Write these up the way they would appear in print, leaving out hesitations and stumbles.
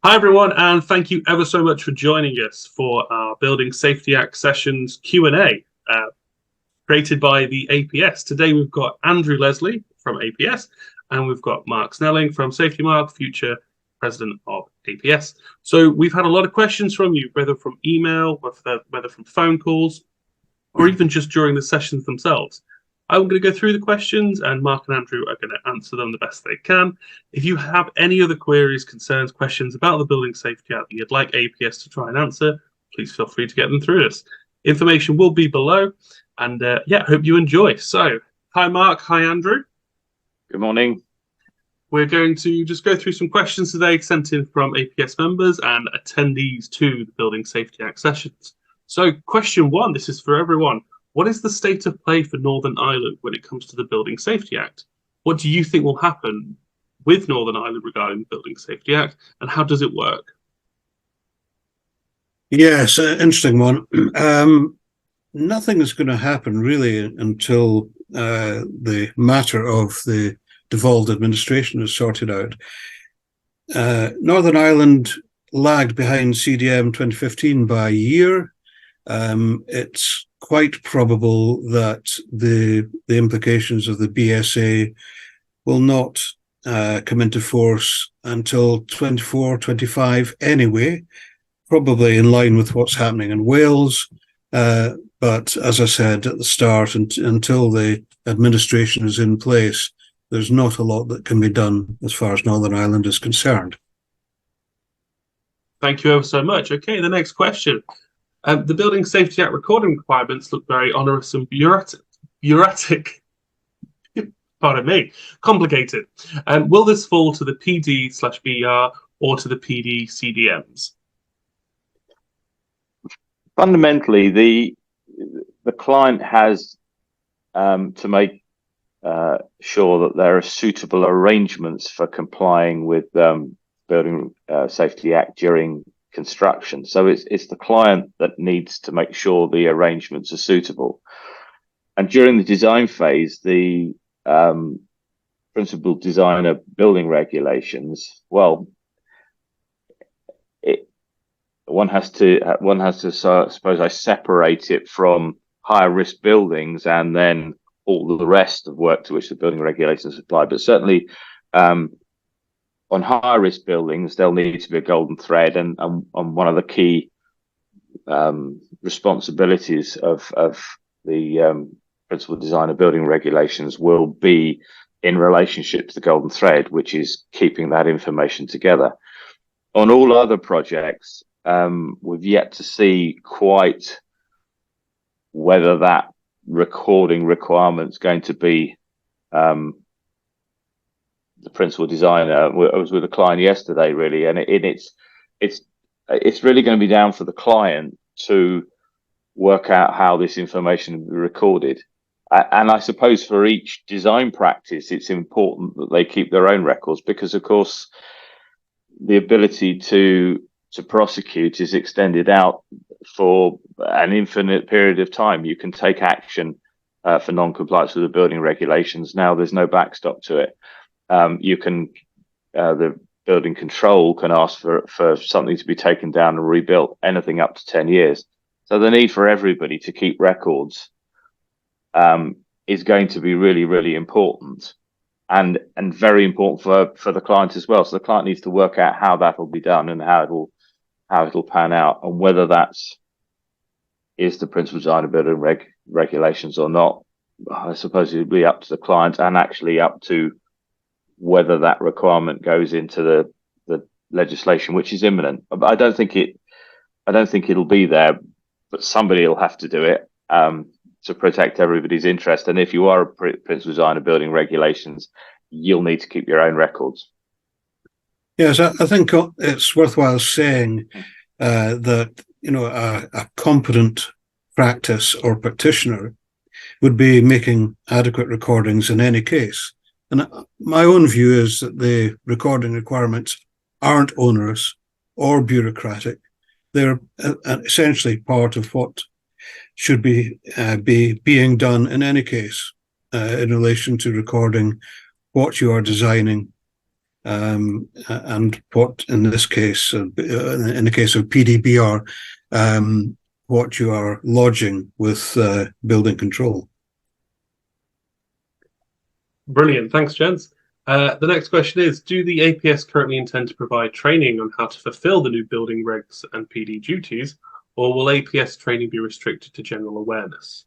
Hi everyone, and thank you ever so much for joining us for our Building Safety Act sessions Q&A, created by the APS. Today we've got Andrew Leslie from APS, and we've got Mark Snelling from Safety Mark, future president of APS. So we've had a lot of questions from you, whether from email, whether from phone calls, or even just during the sessions themselves. I'm going to go through the questions, and Mark and Andrew are going to answer them the best they can. If you have any other queries, concerns, questions about the Building Safety Act that you'd like APS to try and answer, please feel free to get them through us. Information will be below, and hope you enjoy. So, hi Mark, hi Andrew. Good morning. We're going to just go through some questions today sent in from APS members and attendees to the Building Safety Act sessions. So, question one, this is for everyone. What is the state of play for Northern Ireland when it comes to the Building Safety Act? What do you think will happen with Northern Ireland regarding the Building Safety Act, and how does it work? Yes, interesting one. Nothing is going to happen really until the matter of the devolved administration is sorted out. Northern Ireland lagged behind CDM 2015 by a year. It's quite probable that the implications of the BSA will not come into force until 24-25 anyway, probably in line with what's happening in Wales. But as I said at the start, until the administration is in place, there's not a lot that can be done as far as Northern Ireland is concerned. Thank you ever so much. Okay, the next question. The Building Safety Act recording requirements look very onerous and bureaucratic. Pardon me, complicated. Will this fall to the PD/BR or to the PD CDMs? Fundamentally, the client has to make sure that there are suitable arrangements for complying with Building Safety Act during construction. So it's the client that needs to make sure the arrangements are suitable. And during the design phase, the principal designer building regulations, well, one has to suppose I separate it from higher risk buildings and then all the rest of work to which the building regulations apply. But certainly on high risk buildings, there'll need to be a golden thread, and one of the key responsibilities of the principal designer building regulations will be in relationship to the golden thread, which is keeping that information together. On all other projects, we've yet to see quite whether that recording requirement's going to be the principal designer. I was with a client yesterday, really, and it's really going to be down for the client to work out how this information will be recorded. And I suppose for each design practice, it's important that they keep their own records, because, of course, the ability to prosecute is extended out for an infinite period of time. You can take action for non-compliance with the building regulations. Now there's no backstop to it. The building control can ask for something to be taken down and rebuilt, anything up to 10 years. So the need for everybody to keep records is going to be really, really important, and very important for the client as well. So the client needs to work out how that will be done and how it'll pan out, and whether is the principal designer building regulations or not. I suppose it would be up to the client, and actually up to whether that requirement goes into the legislation, which is imminent. I don't think it'll be there, but somebody will have to do it to protect everybody's interest. And if you are a principal designer building regulations, you'll need to keep your own records. Yes, I think it's worthwhile saying that a competent practice or practitioner would be making adequate recordings in any case. And my own view is that the recording requirements aren't onerous or bureaucratic. They're essentially part of what should be being done in any case in relation to recording what you are designing and what in this case, in the case of PDBR, what you are lodging with building control. Brilliant. Thanks, gents. The next question is, do the APS currently intend to provide training on how to fulfill the new building regs and PD duties, or will APS training be restricted to general awareness?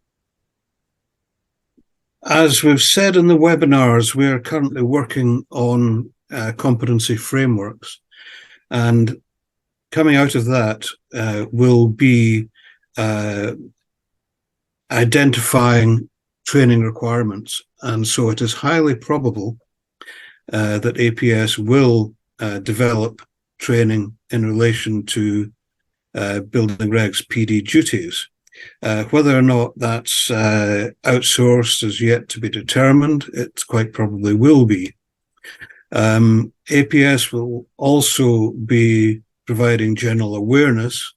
As we've said in the webinars, we are currently working on competency frameworks, and coming out of that will be identifying training requirements. And so it is highly probable that APS will develop training in relation to building regs PD duties. Whether or not that's outsourced is yet to be determined. It quite probably will be. APS will also be providing general awareness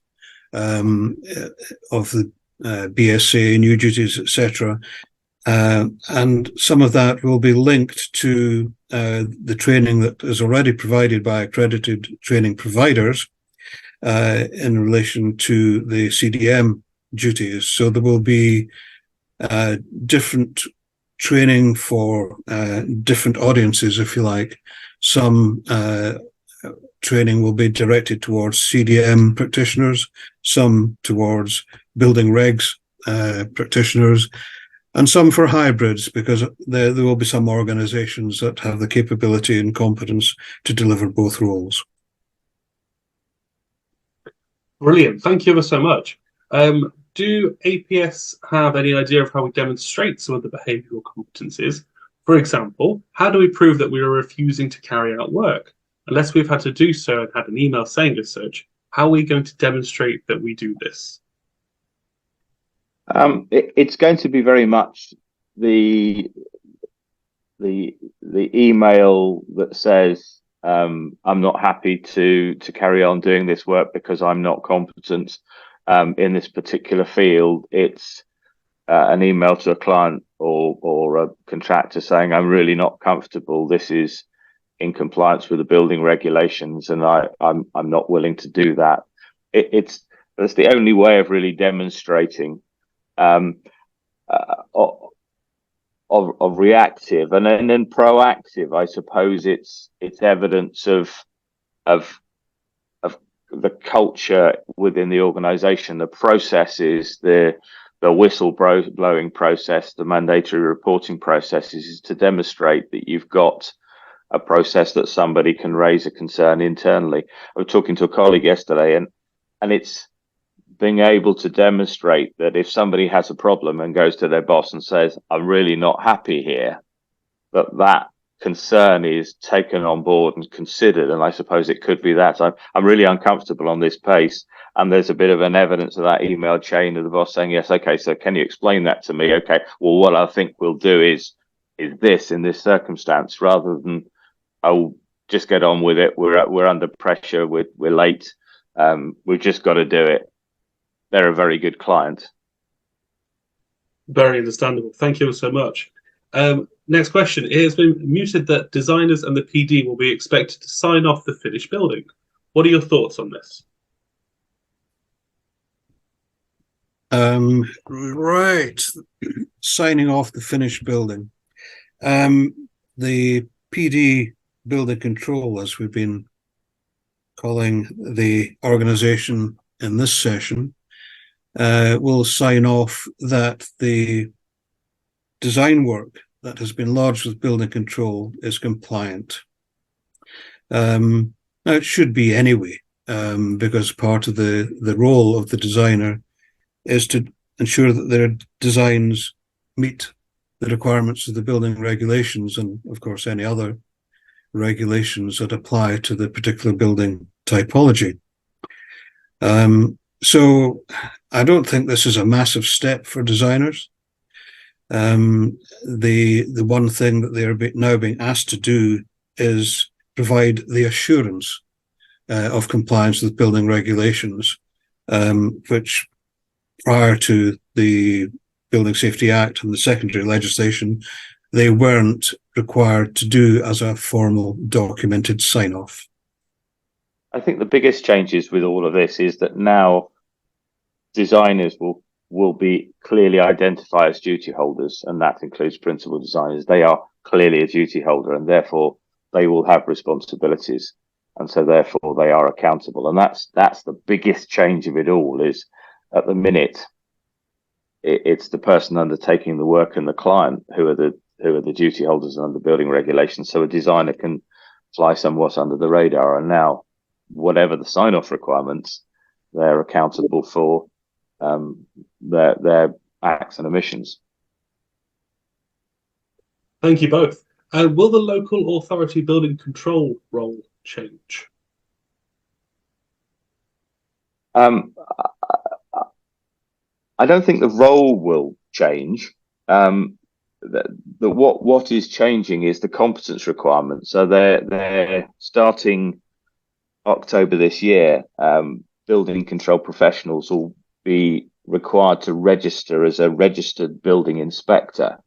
of the BSA, new duties, etc. And some of that will be linked to the training that is already provided by accredited training providers in relation to the CDM duties. So there will be different training for different audiences, if you like. Some training will be directed towards CDM practitioners, some towards building regs practitioners, and some for hybrids, because there will be some organizations that have the capability and competence to deliver both roles. Brilliant. Thank you ever so much. Do APS have any idea of how we demonstrate some of the behavioural competencies? For example, how do we prove that we are refusing to carry out work? Unless we've had to do so and had an email saying as such, how are we going to demonstrate that we do this? It's going to be very much the email that says I'm not happy to carry on doing this work because I'm not competent in this particular field. It's an email to a client or a contractor saying I'm really not comfortable. This is in compliance with the building regulations, and I'm not willing to do that. That's the only way of really demonstrating of reactive, and then proactive. I suppose it's evidence of the culture within the organization, the processes, the whistle blowing process, the mandatory reporting processes, is to demonstrate that you've got a process that somebody can raise a concern internally. I was talking to a colleague yesterday, and it's being able to demonstrate that if somebody has a problem and goes to their boss and says, I'm really not happy here, that concern is taken on board and considered. And I suppose it could be that I'm really uncomfortable on this pace, and there's a bit of an evidence of that email chain of the boss saying, yes, okay, so can you explain that to me? Okay, well, what I think we'll do is this in this circumstance, rather than, oh, just get on with it, we're under pressure, we're late, we've just got to do it. They're a very good client. Very understandable. Thank you so much. Next question. It has been mooted that designers and the PD will be expected to sign off the finished building. What are your thoughts on this? Right. Signing off the finished building. The PD building control, as we've been calling the organization in this session, will sign off that the design work that has been lodged with building control is compliant. Now, it should be anyway, because part of the role of the designer is to ensure that their designs meet the requirements of the building regulations and, of course, any other regulations that apply to the particular building typology. So I don't think this is a massive step for designers. The one thing that they are now being asked to do is provide the assurance of compliance with building regulations, which prior to the Building Safety Act and the secondary legislation they weren't required to do as a formal documented sign-off. I think the biggest changes with all of this is that now designers will be clearly identified as duty holders, and that includes principal designers. They are clearly a duty holder, and therefore they will have responsibilities, and so therefore they are accountable. And that's the biggest change of it all. Is at the minute it's the person undertaking the work and the client who are the duty holders under building regulations. So a designer can fly somewhat under the radar, and now whatever the sign-off requirements, they're accountable for their acts and omissions. Thank you both. Will the local authority building control role change? I don't think the role will change. What is changing is the competence requirements. So they're starting October this year. Building control professionals will be required to register as a registered building inspector.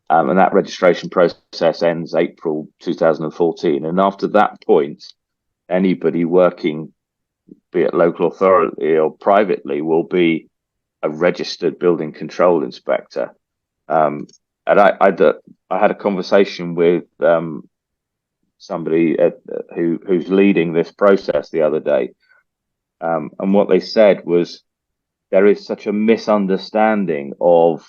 And that registration process ends April 2014. And after that point, anybody working, be it local authority or privately, will be a registered building control inspector. And I had a conversation with somebody who's leading this process the other day. And what they said was, there is such a misunderstanding of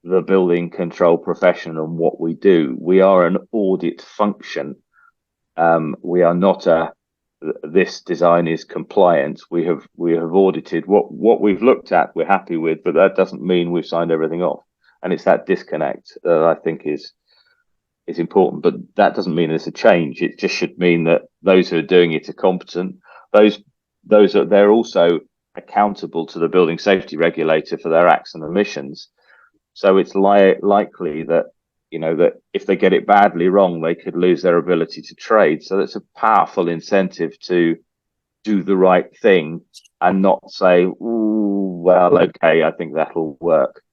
the building control profession and what we do. We are an audit function. We are not this design is compliant. We have audited what we've looked at. We're happy with, but that doesn't mean we've signed everything off. And it's that disconnect that I think is important. But that doesn't mean there's a change. It just should mean that those who are doing it are competent. They're also accountable to the building safety regulator for their acts and omissions. So it's likely that, that if they get it badly wrong, they could lose their ability to trade. So that's a powerful incentive to do the right thing and not say, "Ooh, well, okay, I think that'll work."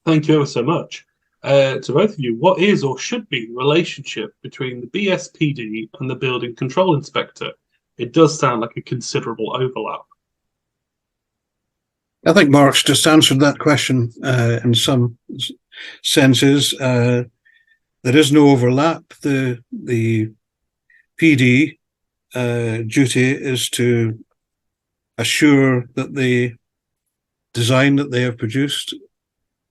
Thank you ever so much. To both of you, what is or should be the relationship between the BSPD and the building control inspector? It does sound like a considerable overlap. I think Mark's just answered that question in some senses. There is no overlap. The PD duty is to assure that the design that they have produced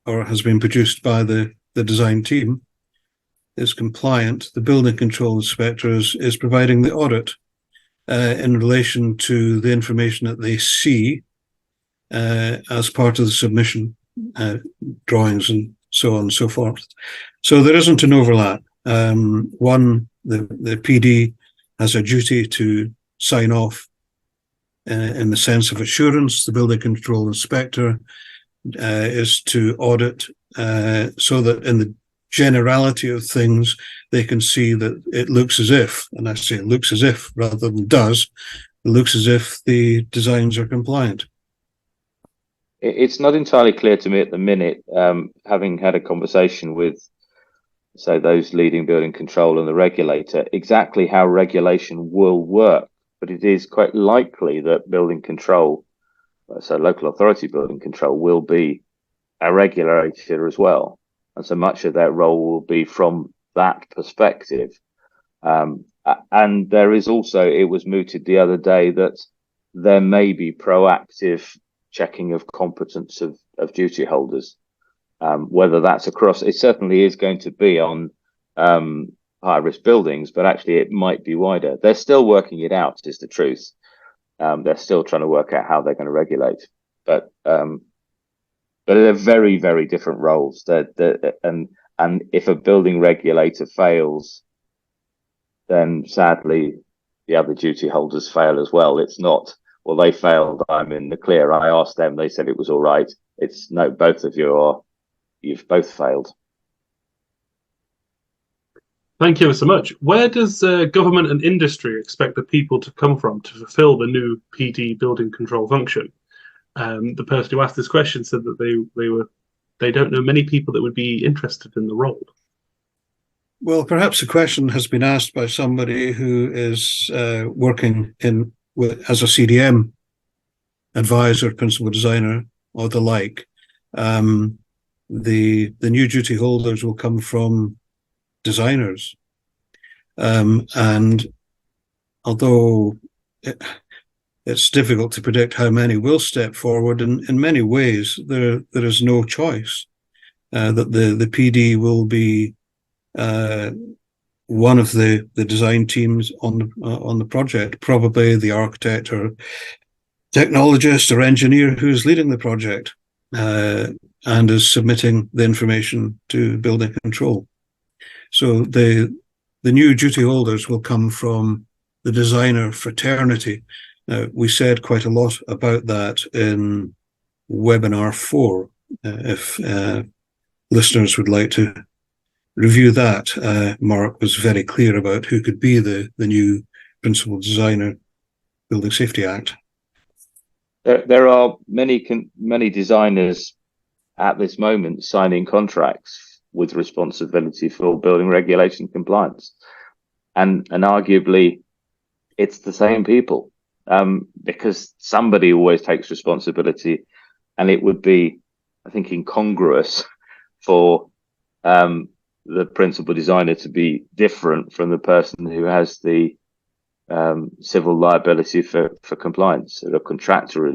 or has been produced by the design team is compliant. The building control inspector is providing the audit in relation to the information that they see as part of the submission, drawings and so on and so forth. So there isn't an overlap. The PD has a duty to sign off in the sense of assurance. The building control inspector is to audit so that in the generality of things, they can see that it looks as if, and I say it looks as if rather than does, it looks as if the designs are compliant. It's not entirely clear to me at the minute, having had a conversation with, say, those leading building control and the regulator, exactly how regulation will work. But it is quite likely that building control, so local authority building control, will be a regulator as well. And so much of their role will be from that perspective. And there is also, it was mooted the other day that there may be proactive checking of competence of duty holders, whether that's across, it certainly is going to be on high risk buildings, but actually it might be wider. They're still working it out, is the truth. They're still trying to work out how they're going to regulate, but they're very, very different roles. And if a building regulator fails, then sadly the other duty holders fail as well. It's not, well, they failed, I'm in the clear. I asked them, they said it was all right. It's no, both of you you've both failed. Thank you so much. Where does government and industry expect the people to come from to fulfill the new PD building control function? The person who asked this question said that they were they don't know many people that would be interested in the role. Well, perhaps the question has been asked by somebody who is working as a CDM advisor, principal designer, or the like. The new duty holders will come from designers, and although it's difficult to predict how many will step forward, in many ways there is no choice. That the PD will be one of the design teams on the project, probably the architect or technologist or engineer who's leading the project and is submitting the information to building control. So the new duty holders will come from the designer fraternity. We said quite a lot about that in webinar 4. If listeners would like to review that, Mark was very clear about who could be the new principal designer Building Safety Act. There are many designers at this moment signing contracts with responsibility for building regulation compliance, and arguably it's the same people, because somebody always takes responsibility, and it would be, I think, incongruous for the principal designer to be different from the person who has the civil liability for compliance, or contractor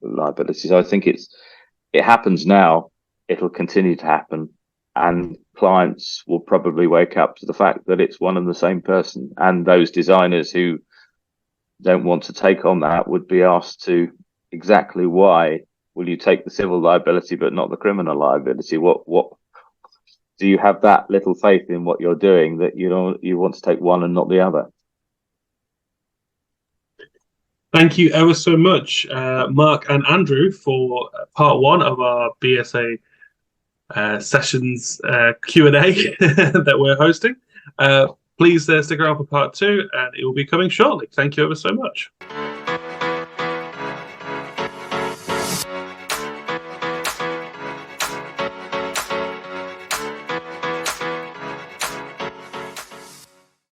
liability. So I think it happens now, it'll continue to happen, and clients will probably wake up to the fact that it's one and the same person, and those designers who don't want to take on that would be asked to, exactly why will you take the civil liability but not the criminal liability? What do you have that little faith in what you're doing that you want to take one and not the other? Thank you ever so much, Mark and Andrew, for part 1 of our BSA sessions Q&A that we're hosting. Please stick around for part 2, and it will be coming shortly. Thank you ever so much.